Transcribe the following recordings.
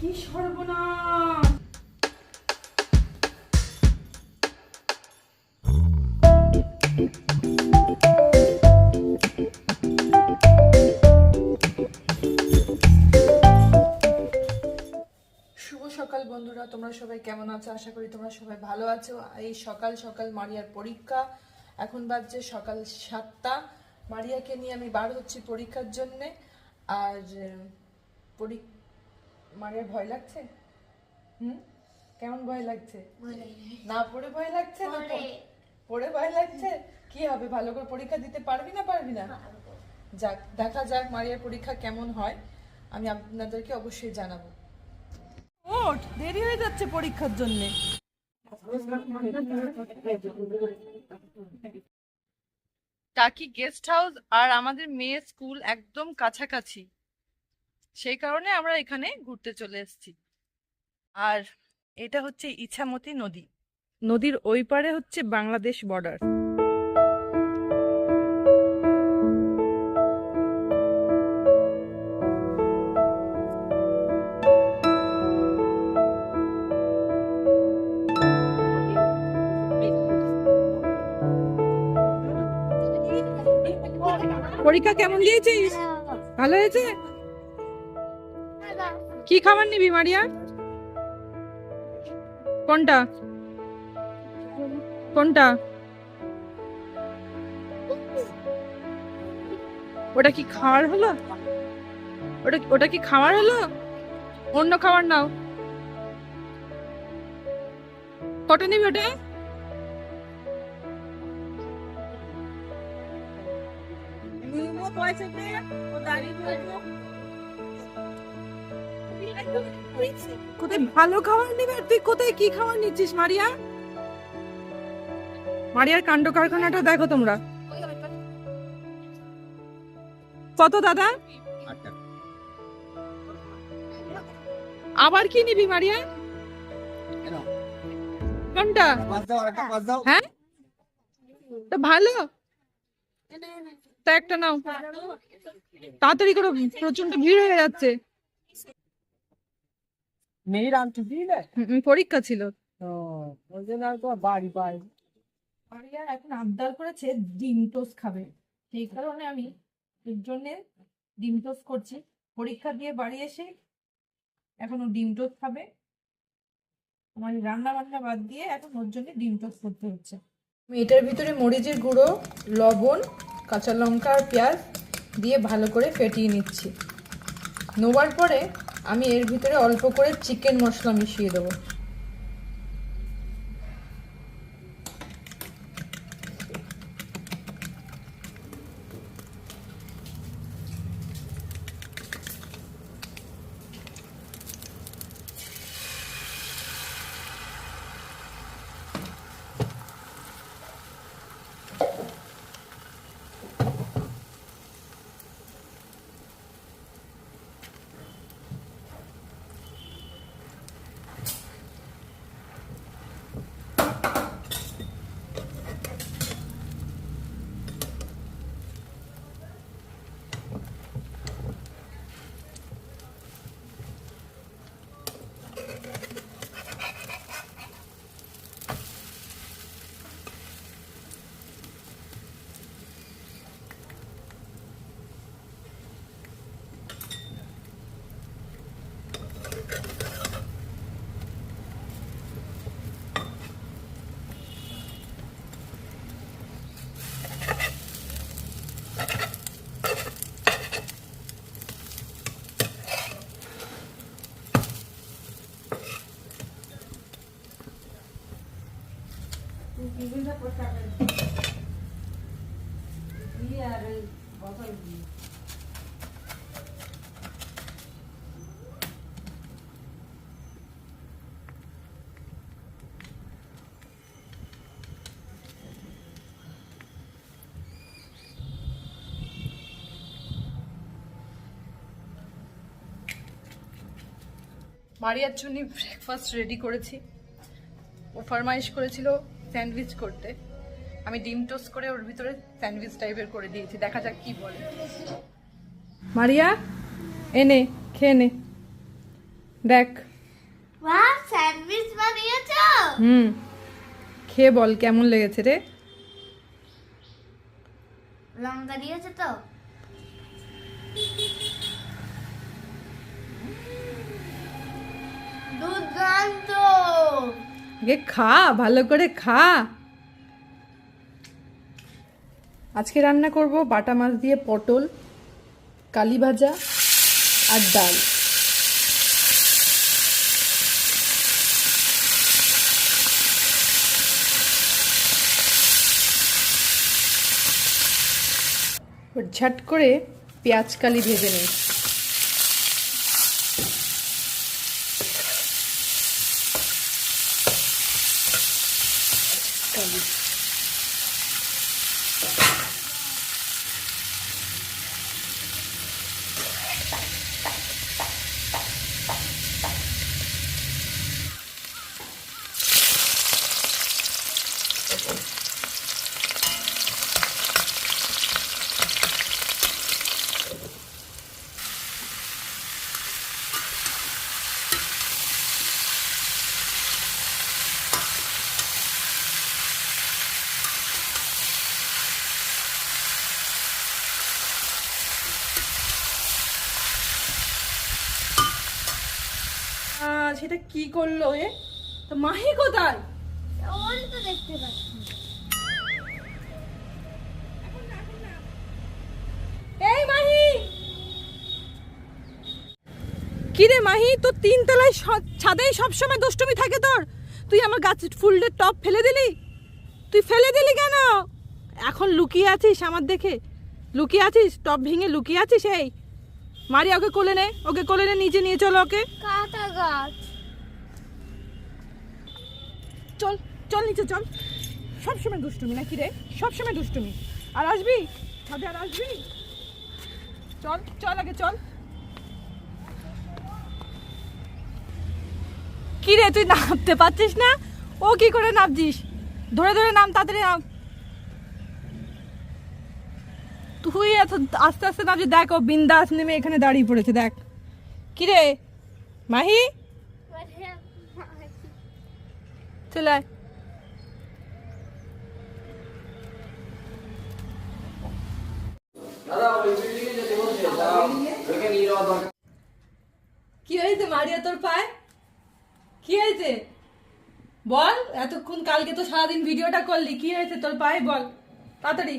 কি সর্বনাশ! শুভ সকাল বন্ধুরা, তোমরা সবাই কেমন আছো? আশা করি তোমরা সবাই ভালো আছো। এই সকাল সকাল মারিয়ার পরীক্ষা। এখন বাজছে সকাল 7টা। মারিয়াকে নিয়ে আমি বার হচ্ছি পরীক্ষার জন্যে। আর মারিয়ার ভয় লাগছে? কেমন ভয় লাগছে? না পড়ে ভয় লাগছে না পড়ে ভয় লাগছে? কি হবে, ভালো করে পরীক্ষা দিতে পারবি না পারবি না? যাক, দেখা যাক মারিয়ার পরীক্ষা কেমন হয়, আমি আপনাদেরকে অবশ্যই জানাবো। ওঠ, দেরি হয়ে যাচ্ছে পরীক্ষার জন্য। টাকি গেস্ট হাউস আর আমাদের মেয়ের স্কুল একদম কাছাকাছি, সেই কারণে আমরা এখানে ঘুরতে চলে এসেছি। আর এটা হচ্ছে ইছামতি নদী, নদীর ওই পারে হচ্ছে বাংলাদেশ বর্ডার। পরীক্ষা কেমন দিয়েছিস? ভালো হয়েছে? কি খাবার নিবি মারিয়া? কোনটা কোনটা? ওটা কি খাবার হলো? ওটা কি খাবার হলো? অন্য খাবার নাও। কটা নিবি ওটা? কোথায় ভালো খাবার নিবি আর তুই কোথায় কি খাবার নিচ্ছিস মারিয়া? মারিয়ার কাণ্ড কারখানাটা দেখো তোমরা। কত দাদা? আবার কি নিবি মারিয়া? কোনটা? হ্যাঁ, তা ভালো, তা একটা নাও। তাড়াতাড়ি করো, প্রচন্ড ভিড় হয়ে যাচ্ছে। মেয়ের আনতে দিলে পরীক্ষা ছিল তো ওই জন্য আর তোমার বাড়ি পাই। মারিয়া এখন আবদার করেছে ডিম টোস্ট খাবে, সেই কারণে আমি এর জন্য ডিম টোস্ট করছি। পরীক্ষা দিয়ে বাড়ি এসে এখন ও ডিম টোস্ট খাবে। আমার রান্না বান্না বাদ দিয়ে এখন ওর জন্য ডিম টোস্ট করতে হচ্ছে। আমি এটার ভিতরে মরিচের গুঁড়ো, লবণ, কাঁচা লঙ্কা আর পেঁয়াজ দিয়ে ভালো করে ফেটিয়ে নিচ্ছি। নোবার পরে আমি এর ভিতরে অল্প করে চিকেন মশলা মিশিয়ে দেবো। মারিয়ার জন্য ব্রেকফাস্ট রেডি করেছি। ও ফরমাইশ করেছিল স্যান্ডউইচ করতে, আমি ডিম টোস্ট করে ওর ভিতরে স্যান্ডউইচ টাইপের করে দিয়েছি। দেখা যাক কি বলে। মারিয়া, এনে খেয়ে নে। দেখ। বাহ, স্যান্ডউইচ বানিয়েছো? খেয়ে বল কেমন লেগেছে রে। লঙ্কা দিয়েছো তো? দুর্দান্ত। আগে খা, ভালো করে খা। আজকে রান্না করব বাটা মাছ দিয়ে পটল, কালি ভাজা আর ডাল। ঝট করে পেঁয়াজ কালি ভেজে নিই। কালি সেটা কি করলো এ? তো মাহি কোথায়? ওই তো দেখতে পাচ্ছি। এই মাহি, কি রে মাহি, তোর তিন তলায় ছাদেই সবসময় দুষ্টুমি থাকে তোর। তুই আমার গাছের ফুলের টপ ফেলে দিলি। তুই ফেলে দিলি কেন? এখন লুকিয়ে আছিস আমার দেখে? লুকিয়ে আছিস, টপ ভেঙে লুকিয়ে আছিস? এই মারি, ওকে কোলে নে, ওকে কোলে নে, নিচে নিয়ে চলো ওকে। কাঁটা গাছ। চল চল নিচে চল। সবসময় দুষ্টুমি নাকি রে? সবসময় দুষ্টুমি। আর আসবি ছাদে? আর আসবি? চল চল আগে চল। কি রে, তুই নামতে পারছিস না? ও কি করে নামছিস? ধরে ধরে নাম, তাড়াতাড়ি নাম। তুই এত আস্তে আস্তে নামছিস, দেখ ও বিন্দাস নেমে এখানে দাঁড়িয়ে পড়েছে, দেখ। কি রে মাহি, চলে আয়। কি হয়েছে মারিয়া তোর পায়ে? কি হয়েছে বল? এতক্ষণ কালকে তো সারাদিন ভিডিওটা করলি, কি হয়েছে তোর পায়ে বল তাড়াতাড়ি।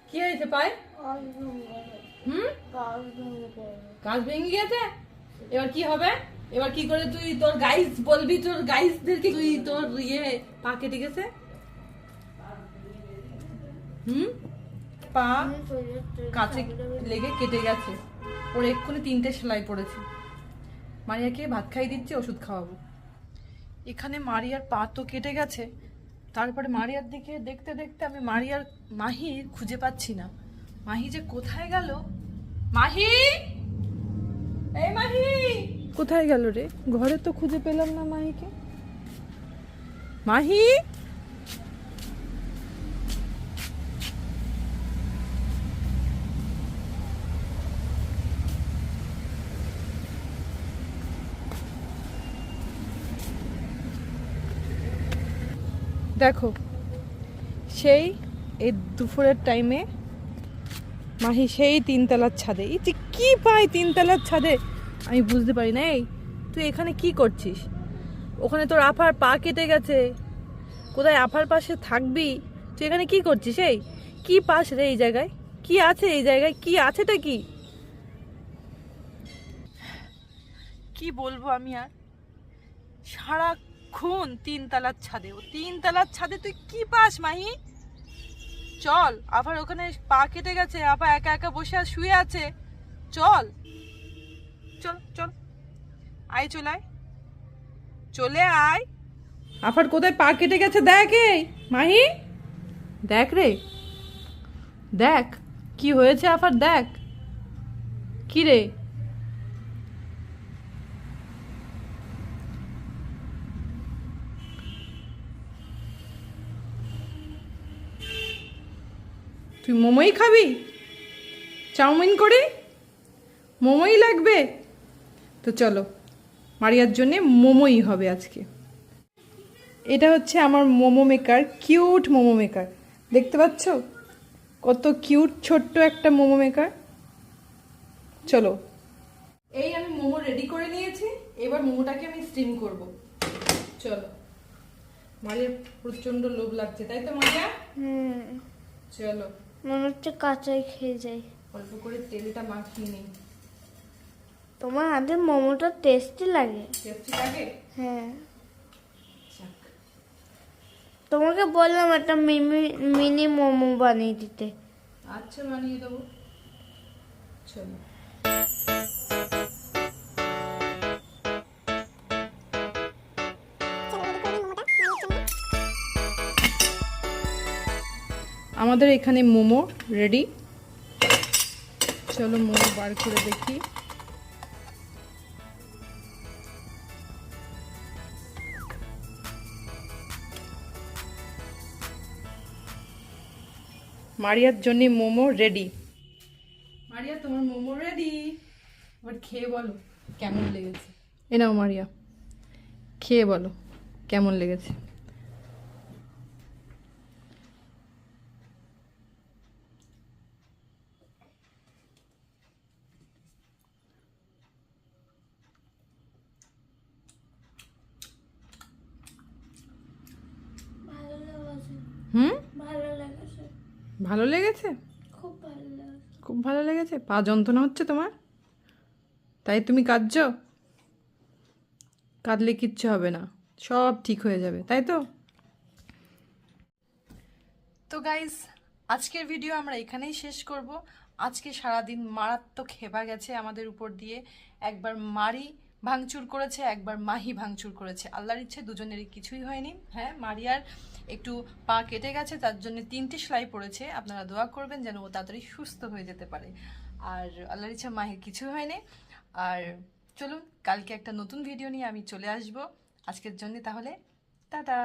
কি হয়েছে পায়ে? গাছ ভেঙে গেছে। এবার কি হবে? এবার কি করে তুই তোর গাইস বলবি? তোর গাইসদেরকে তুই তোর পা কেটে গেছে। পা কাছে লেগে কেটে গেছে। ওর এক্ষুনি 3টে সেলাই পড়েছে। মারিয়াকে ভাত খাইয়ে দিচ্ছি, ওষুধ খাওয়াবো। এখানে মারিয়ার পা তো কেটে গেছে, তারপরে মারিয়ার দিকে দেখতে দেখতে আমি মাহি খুঁজে পাচ্ছি না। মাহি যে কোথায় গেল? মাহি, এই মাহি কোথায় গেল রে? ঘরে তো খুঁজে পেলাম না মাহিকে। মাহি, দেখো সেই এই দুপুরের টাইমে মাহি সেই 3তলার ছাদে। এই যে কি পাই 3তলার ছাদে আমি বুঝতে পারি না। এই তুই এখানে কি করছিস? ওখানে তোর আফার পা কেটে গেছে, কোথায় আফার পাশে থাকবি? তুই এখানে কি করছিস? এই কি পাস রে এই জায়গায়? কি আছে এই জায়গায়? কি আছেটা কি? কি বলবো আমি আর? সারাক্ষণ 3তলার ছাদে, ও 3তলার ছাদে তুই কি পাস মাহি? চল, আবার ওখানে পা কেটে গেছে, আবার একা একা বসে আর শুয়ে আছে। চল চল চল, আয় চলে আয়, চলে আয়। আফার কোথায় পা কেটে গেছে দেখ। এই মাহি দেখ রে, দেখ কি হয়েছে আফার, দেখ। কি রে? তুই মোমোই খাবি? চাউমিন করি? মোমোই লাগবে তো চলো মারিয়ার জন্য মোমোই হবে আজকে। এটা হচ্ছে আমার momo maker, cute momo maker. দেখতে পাচ্ছ কত কিউট ছোট্ট একটা মোমো মেকার। চলো, এই আমি মোমো রেডি করে নিয়েছি, এবার মোমোটাকে আমি স্টিম করব। চলো, মারিয়ার প্রচন্ড লোভ লাগছে, তাই তো মারিয়া? চলো, মনে হচ্ছে কাঁচাই খেয়ে যাই। অল্প করে তেলটা মাখিয়ে নিই। তোমার হাতের মোমোটা টেস্টি লাগে। টেস্টি লাগে? হ্যাঁ, যাক। তোমাকে বললাম একটা মিনি মোমো বানিয়ে দিতে। আচ্ছা, বানিয়ে দেবো। চলো, আমাদের এখানে মোমো রেডি। চলো মোমো বার করে দেখি। মারিয়ার জন্য মোমো রেডি। মারিয়া, তোমার মোমো রেডি, এবার খেয়ে বলো কেমন লেগেছে। এ নাও মারিয়া, খেয়ে বলো কেমন লেগেছে। ভালো লেগেছে, হুম, ভালো লেগেছে, ভালো লেগেছে? খুব ভালো লেগেছে। খুব ভালো লেগেছে? পা যন্ত্রণা হচ্ছে তোমার, তাই তুমি কাঁদছো? কাঁদলে কিচ্ছু হবে না, সব ঠিক হয়ে যাবে, তাই তো? তো গাইস, আজকের ভিডিও আমরা এখানেই শেষ করব। আজকে সারাদিন মারাত্মক হেবা গেছে আমাদের উপর দিয়ে। একবার মারি ভাঙচুর করেছে, একবার মাহি ভাঙচুর করেছে। আল্লাহর ইচ্ছে দুজনেরই কিছুই হয়নি। হ্যাঁ, মারিয়ার একটু পা কেটে গেছে, তার জন্য 3টি সেলাই পড়েছে। আপনারা দোয়া করবেন যেন ও তাড়াতাড়ি সুস্থ হয়ে যেতে পারে। আর আল্লাহর ইচ্ছা মাহির কিছু হয়নি। আর চলুন, কালকে একটা নতুন ভিডিও নিয়ে আমি চলে আসব। আজকের জন্য তাহলে টাটা।